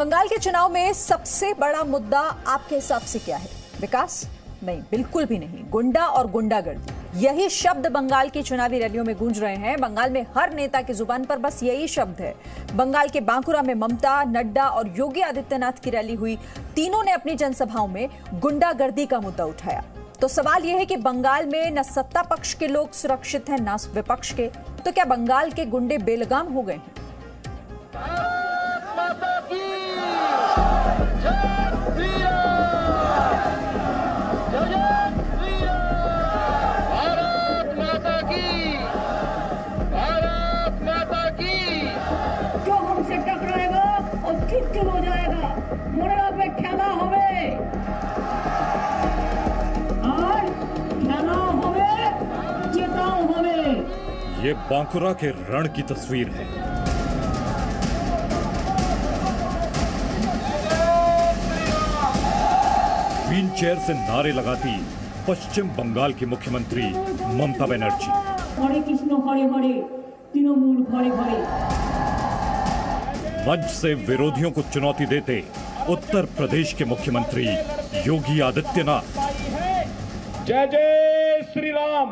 बंगाल के चुनाव में सबसे बड़ा मुद्दा आपके हिसाब से क्या है? विकास? नहीं, बिल्कुल भी नहीं। गुंडा और गुंडागर्दी, यही शब्द बंगाल की चुनावी रैलियों में गूंज रहे हैं। बंगाल में हर नेता की जुबान पर बस यही शब्द है। बंगाल के बांकुरा में ममता, नड्डा और योगी आदित्यनाथ की रैली हुई। तीनों ने अपनी जनसभाओं में गुंडागर्दी का मुद्दा उठाया। तो सवाल यह है कि बंगाल में न सत्ता पक्ष के लोग सुरक्षित हैं, न विपक्ष के। तो क्या बंगाल के गुंडे बेलगाम हो गए हैं? ये बांकुरा के रण की तस्वीर है। व्हील चेयर से नारे लगाती पश्चिम बंगाल की मुख्यमंत्री ममता बनर्जी। हरे कृष्ण हरे हरे, तृणमूल घरे घरे। मंच से विरोधियों को चुनौती देते उत्तर प्रदेश के मुख्यमंत्री योगी आदित्यनाथ। जय जय श्री राम,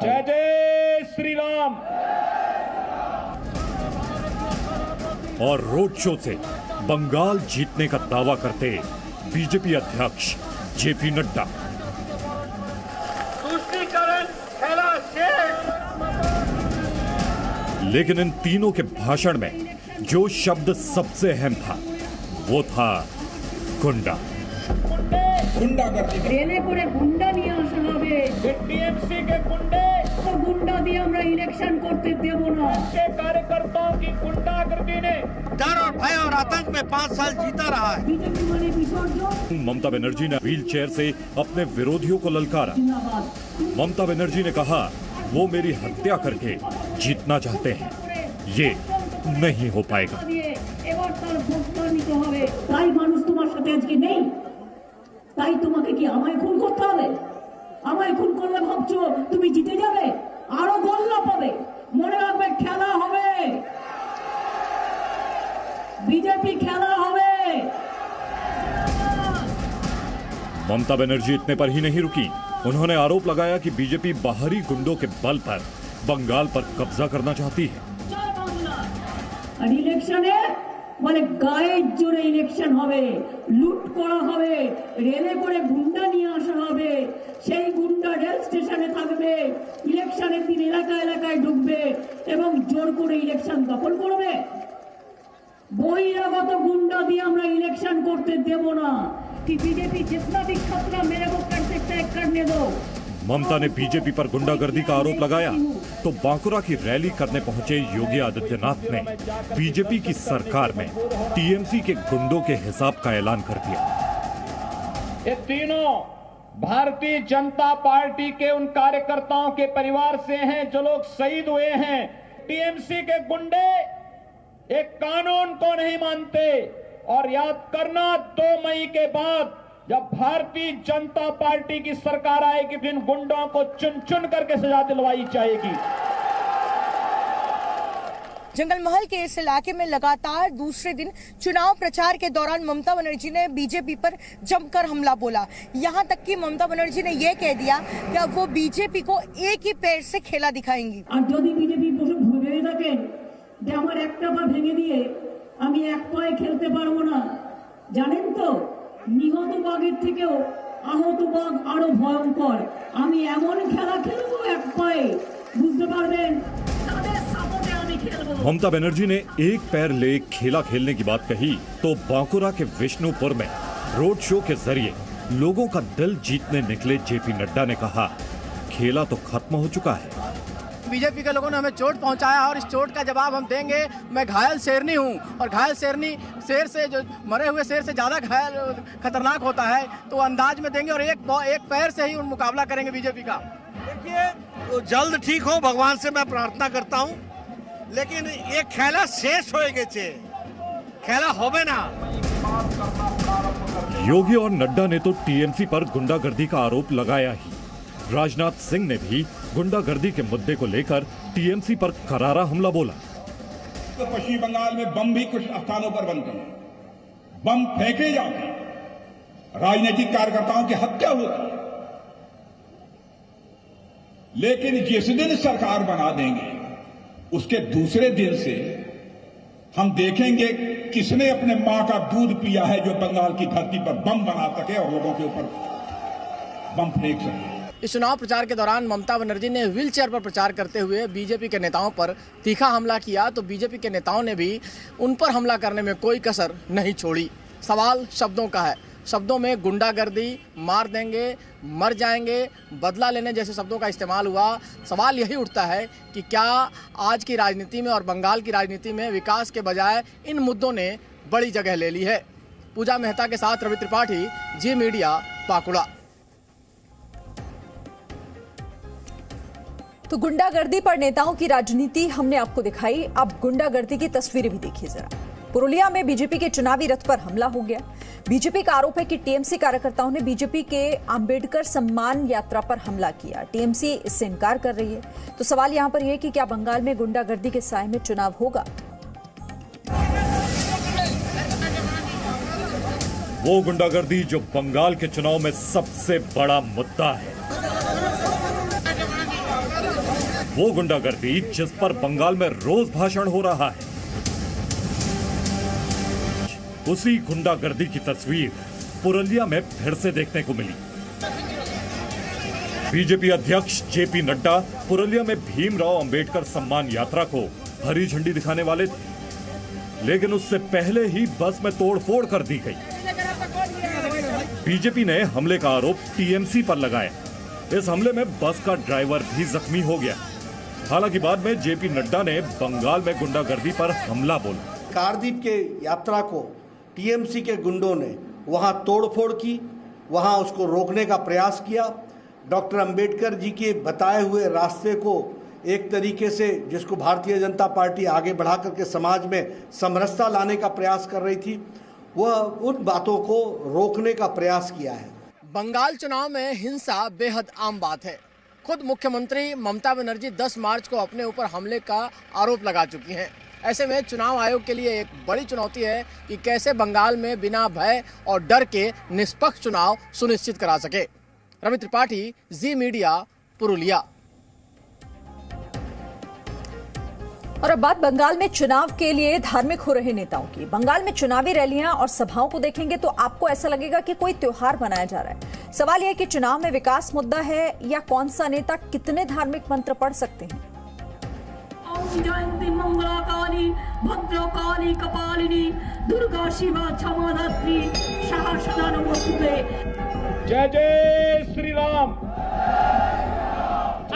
जय जय श्री राम। और रोड शो से बंगाल जीतने का दावा करते बीजेपी अध्यक्ष जेपी नड्डा। तुष्टीकरण खेला शेष। लेकिन इन तीनों के भाषण में जो शब्द सबसे अहम था वो था गुंडा। रेले करे गुंडा নিয়ে আসা হবে। टीएमसी के गुंडे तो गुंडा দিয়ে আমরা इलेक्शन করতে দেব না। के कार्यकर्ताओं की गुंडागर्दी ने डर और भय और आतंक में 5 साल जीता रहा है। बीजेपी মানে বিসর্জন। ममता बनर्जी ने व्हील चेयर से अपने विरोधियों को ललकारा। ममता बनर्जी ने कहा वो मेरी हत्या करके जीतना चाहते हैं, ये नहीं हो पाएगा। এবার তার ভোটটা নিতে হবে। তাই মানুষ তোমার সাথে আজকে নেই। তাই তোমাকে কি আমায় খুন করতে হবে? আমায় খুন করলে ভাবছো তুমি জিতে যাবে? আরো গোল্লা পাবে। মনে রাখবে খেলা হবে, বিজেপি খেলা হবে। ममता बनर्जी इतने पर ही नहीं रुकी। उन्होंने आरोप लगाया कि बीजेपी बाहरी गुंडों के बल पर बंगाल पर कब्जा करना चाहती है। আর ইলেকশনে মানে গায়ের জোরে ইলেকশন হবে, লুট করা হবে, রেলে করে গুন্ডা নিয়ে আসা হবে। সেই গুন্ডা রেল স্টেশনে থাকবে, ইলেকশনের দিন এলাকা এলাকায় ঢুকবে এবং জোর করে ইলেকশন দখল করবে। বহিরাগত গুন্ডা দিয়ে আমরা ইলেকশন করতে দেব না। कि बीजेपी जितना भी खतरा मेरे को कर सकता है करने दो। ममता ने बीजेपी पर गुंडागर्दी का आरोप लगाया तो बांकुरा की रैली करने पहुंचे योगी आदित्यनाथ ने बीजेपी की सरकार में टीएमसी के गुंडों के हिसाब का ऐलान कर दिया। ये तीनों भारतीय जनता पार्टी के उन कार्यकर्ताओं के परिवार से हैं जो लोग शहीद हुए हैं। टीएमसी के गुंडे एक कानून को नहीं मानते। और याद करना, 2 मई के बाद जब भारतीय जनता पार्टी की सरकार आएगी, इन गुंडों को चुन चुन करके सजा दिलवाई जाएगी। जंगलमहल के इस इलाके में लगातार दूसरे दिन चुनाव प्रचार के दौरान ममता बनर्जी ने बीजेपी पर जमकर हमला बोला। यहां तक कि ममता बनर्जी ने यह कह दिया कि अब वो बीजेपी को एक ही पैर से खेला दिखाएंगी। আর যদি বিজেপি বসে ভেবে থাকেন যে আমার একটা পা ভেঙে দিয়ে আমি এক পায়ে খেলতে পারবো না, জানেন তো নিহত বাঘের থেকেও আহত বাঘ আরো ভয়ঙ্কর। আমি এমন খেলা খেলবো এক পায়ে, বুঝতে পারবেন তাদের সাপোর্টে আমি খেলবো। ममता बनर्जी ने एक पैर ले खेला खेलने की बात कही तो बांकुरा के विष्णुपुर में रोड शो के जरिए लोगों का दिल जीतने निकले जेपी नड्डा ने कहा खेला तो खत्म हो चुका है। बीजेपी के लोगों ने हमें चोट पहुंचाया और इस चोट का जवाब हम देंगे। मैं घायल शेरनी हूं और घायल शेरनी शेर से, जो मरे हुए शेर से ज्यादा घायल खतरनाक होता है, तो अंदाज में देंगे और एक पैर से ही उन मुकाबला करेंगे बीजेपी का। देखिए, तो जल्द ठीक हो भगवान से मैं प्रार्थना करता हूं, लेकिन ये खेला शेष होएगे छे, खेला होबे ना। योगी और नड्डा ने तो टीएमसी पर गुंडागर्दी का आरोप लगाया ही। राजनाथ सिंह ने भी गुंडागर्दी के मुद्दे को लेकर टीएमसी पर करारा हमला बोला। तो पश्चिमी बंगाल में बम भी कुछ स्थानों पर बनते हैं, बम फेंके जाते हैं, राजनीतिक कार्यकर्ताओं की हत्या होती है। लेकिन जिस दिन सरकार बना देंगे उसके दूसरे दिन से हम देखेंगे किसने अपने मां का दूध पिया है जो बंगाल की धरती पर बम बना सके और लोगों के ऊपर बम फेंक सके। इस चुनाव प्रचार के दौरान ममता बनर्जी ने व्हील चेयर पर प्रचार करते हुए बीजेपी के नेताओं पर तीखा हमला किया, तो बीजेपी के नेताओं ने भी उन पर हमला करने में कोई कसर नहीं छोड़ी। सवाल शब्दों का है, शब्दों में गुंडागर्दी, मार देंगे, मर जाएंगे, बदला लेने जैसे शब्दों का इस्तेमाल हुआ। सवाल यही उठता है कि क्या आज की राजनीति में और बंगाल की राजनीति में विकास के बजाय इन मुद्दों ने बड़ी जगह ले ली है। पूजा मेहता के साथ रवि त्रिपाठी, जी मीडिया, पाकुड़ा। तो गुंडागर्दी पर नेताओं की राजनीति हमने आपको दिखाई, अब गुंडागर्दी की तस्वीरें भी देखिए जरा। पुरुलिया में बीजेपी के चुनावी रथ पर हमला हो गया। बीजेपी का आरोप है कि टीएमसी कार्यकर्ताओं ने बीजेपी के अंबेडकर सम्मान यात्रा पर हमला किया। टीएमसी इससे इनकार कर रही है। तो सवाल यहां पर यह कि क्या बंगाल में गुंडागर्दी के साए में चुनाव होगा? वो गुंडागर्दी जो बंगाल के चुनाव में सबसे बड़ा मुद्दा है, वो गुंडागर्दी जिस पर बंगाल में रोज भाषण हो रहा है, उसी गुंडागर्दी की तस्वीर पुरुलिया में फिर से देखने को मिली। बीजेपी अध्यक्ष जेपी नड्डा पुरुलिया में भीमराव अंबेडकर सम्मान यात्रा को हरी झंडी दिखाने वाले थे, लेकिन उससे पहले ही बस में तोड़फोड़ कर दी गई। बीजेपी ने हमले का आरोप टीएमसी पर लगाया। इस हमले में बस का ड्राइवर भी जख्मी हो गया। हालांकि बाद में जेपी नड्डा ने बंगाल में गुंडागर्दी पर हमला बोला। कारदीप के यात्रा को टीएमसी के गुंडों ने वहां तोड़फोड़ की, वहां उसको रोकने का प्रयास किया। डॉक्टर अंबेडकर जी के बताए हुए रास्ते को एक तरीके से, जिसको भारतीय जनता पार्टी आगे बढ़ा करके समाज में समरसता लाने का प्रयास कर रही थी, वह उन बातों को रोकने का प्रयास किया है। बंगाल चुनाव में हिंसा बेहद आम बात है। खुद मुख्यमंत्री ममता बनर्जी 10 मार्च को अपने ऊपर हमले का आरोप लगा चुकी हैं। ऐसे में चुनाव आयोग के लिए एक बड़ी चुनौती है कि कैसे बंगाल में बिना भय और डर के निष्पक्ष चुनाव सुनिश्चित करा सके। रवि त्रिपाठी, जी मीडिया, पुरुलिया। और अब बात बंगाल में चुनाव के लिए धार्मिक हो रहे नेताओं की। बंगाल में चुनावी रैलियां और सभाओं को देखेंगे तो आपको ऐसा लगेगा कि कोई त्योहार मनाया जा रहा है। सवाल यह है कि चुनाव में विकास मुद्दा है या कौन सा नेता कितने धार्मिक मंत्र पढ़ सकते हैं। जयंती मंगला काली भद्र काली कपालिनी दुर्गा शिवा क्षमा धात्री सदा नमोस्तुते। जय जय श्री राम।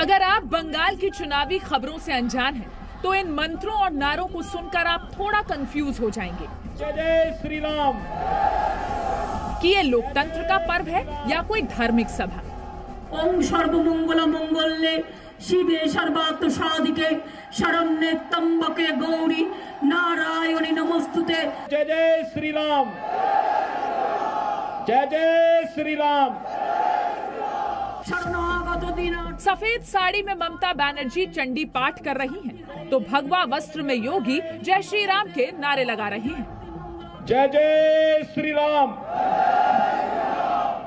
अगर आप बंगाल की चुनावी खबरों से अनजान हैं, तो इन मंत्रों और नारों को सुनकर आप थोड़ा कंफ्यूज हो जाएंगे। जय जय श्री राम कि ये लोकतंत्र का पर्व है या कोई धार्मिक सभा। ओम सर्वमंगल मंगल्ये शिवे सर्वार्थ साधिके शरण्ये त्र्यंबके गौरी नारायणी नमोस्तुते। जय जय श्री राम। जय जय श्री राम। सफेद साड़ी में ममता बनर्जी चंडी पाठ कर रही हैं, तो भगवा वस्त्र में योगी जय श्री राम के नारे लगा रही हैं। जय जय श्री राम।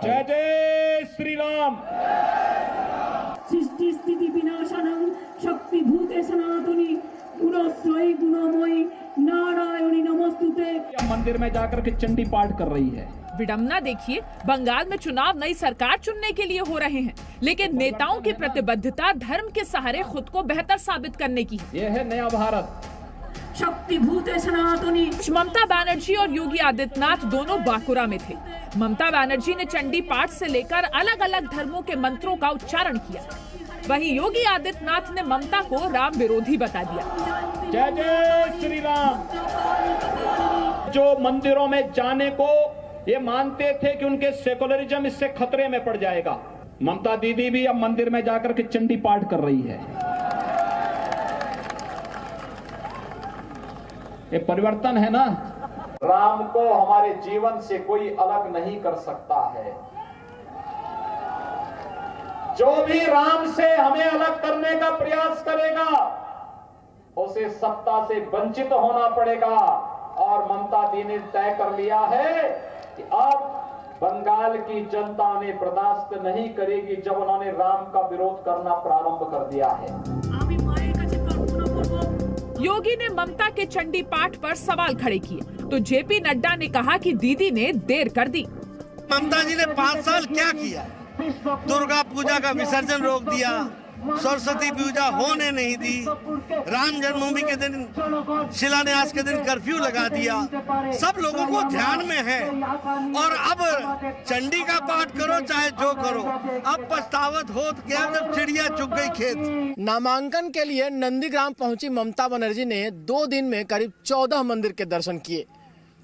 जय जय श्री राम। सृष्टि स्थिति विनाशनं शक्ति भूते सनातनी गुणश्रयी गुणमयी नारायणी नमोस्तुते। मंदिर में जाकर के चंडी पाठ कर रही है। विडम्बना देखिए, बंगाल में चुनाव नई सरकार चुनने के लिए हो रहे हैं, लेकिन नेताओं की प्रतिबद्धता धर्म के सहारे खुद को बेहतर साबित करने की है। यह है नया भारत। शक्ति भूते सनातनी। ममता बनर्जी और योगी आदित्यनाथ दोनों बांकुरा में थे। ममता बनर्जी ने चंडी पाठ से लेकर अलग अलग धर्मों के मंत्रों का उच्चारण किया, वहीं योगी आदित्यनाथ ने ममता को राम विरोधी बता दिया। जय जय श्री राम। जो मंदिरों में जाने को ये मानते थे कि उनके सेकुलरिज्म इससे खतरे में पड़ जाएगा, ममता दीदी भी अब मंदिर में जाकर के चंडी पाठ कर रही है। ये परिवर्तन है ना। राम को हमारे जीवन से कोई अलग नहीं कर सकता है। जो भी राम से हमें अलग करने का प्रयास करेगा, उसे सत्ता से वंचित होना पड़ेगा। और ममता दी ने तय कर लिया है कि अब बंगाल की जनता ने बर्दाश्त नहीं करेगी जब उन्होंने राम का विरोध करना प्रारंभ कर दिया है। योगी ने ममता के चंडी पाठ पर सवाल खड़े किए तो जेपी नड्डा ने कहा कि दीदी ने देर कर दी। ममता जी ने 5 साल क्या किया? दुर्गा पूजा का विसर्जन रोक दिया, सरस्वती पूजा होने नहीं दी, राम जन्मभूमि के दिन शिलान्यास के दिन कर्फ्यू लगा दिया। सब लोगों को ध्यान में है और अब चंडी का पाठ करो चाहे जो करो, अब पछतावत हो तो क्या जब चिड़िया चुग गई खेत। नामांकन के लिए नंदीग्राम पहुंची ममता बनर्जी ने 2 दिन में करीब 14 मंदिर के दर्शन किए।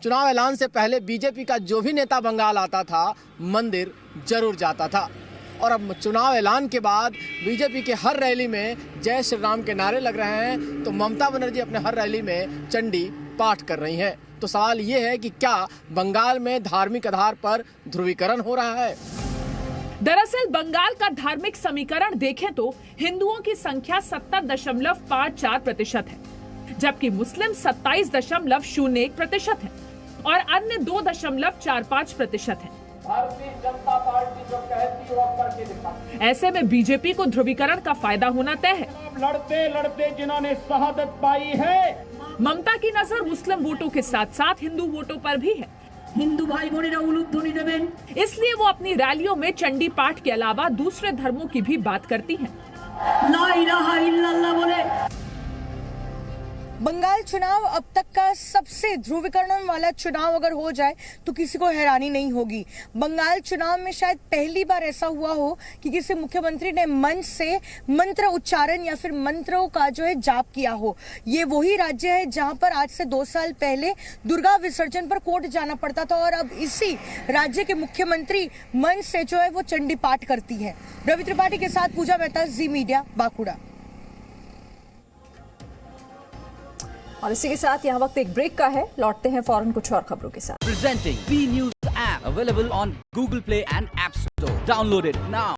चुनाव ऐलान से पहले बीजेपी का जो भी नेता बंगाल आता था मंदिर जरूर जाता था और अब चुनाव ऐलान के बाद बीजेपी के हर रैली में जय श्री राम के नारे लग रहे हैं तो ममता बनर्जी अपने हर रैली में चंडी पाठ कर रही हैं। तो सवाल ये है कि क्या बंगाल में धार्मिक आधार पर ध्रुवीकरण हो रहा है? दरअसल बंगाल का धार्मिक समीकरण देखें तो हिंदुओं की संख्या 70.54% है, जबकि मुस्लिम 27.01% है और अन्य 2.45% है। भारतीय जनता पार्टी जो कहती है वो करके दिखा। ऐसे में बीजेपी को ध्रुवीकरण का फायदा होना तय है। लड़ते लड़ते जिन्होंने शहादत पाई है, ममता की नजर मुस्लिम वोटों के साथ साथ हिंदू वोटों पर भी है। हिंदू भाई बोनेरा उलूध्वनि देवेन। इसलिए वो अपनी रैलियों में चंडी पाठ के अलावा दूसरे धर्मों की भी बात करती हैं। ला इलाहा इल्लल्लाह बोले। बंगाल चुनाव अब तक का सबसे ध्रुवीकरण वाला चुनाव अगर हो जाए तो किसी को हैरानी नहीं होगी। बंगाल चुनाव में शायद पहली बार ऐसा हुआ हो कि किसी मुख्यमंत्री ने मंच से मंत्र उच्चारण या फिर मंत्रों का जो है जाप किया हो। ये वही राज्य है जहां पर आज से 2 साल पहले दुर्गा विसर्जन पर कोर्ट जाना पड़ता था और अब इसी राज्य के मुख्यमंत्री मंच से जो है वो चंडी पाठ करती है। रवि त्रिपाठी के साथ पूजा मेहता, जी मीडिया, बांकुड़ा। और इसी के साथ यहाँ वक्त एक ब्रेक का है, लौटते हैं फौरन कुछ और खबरों के साथ। Presenting B News app available on Google Play and App Store. Download it now.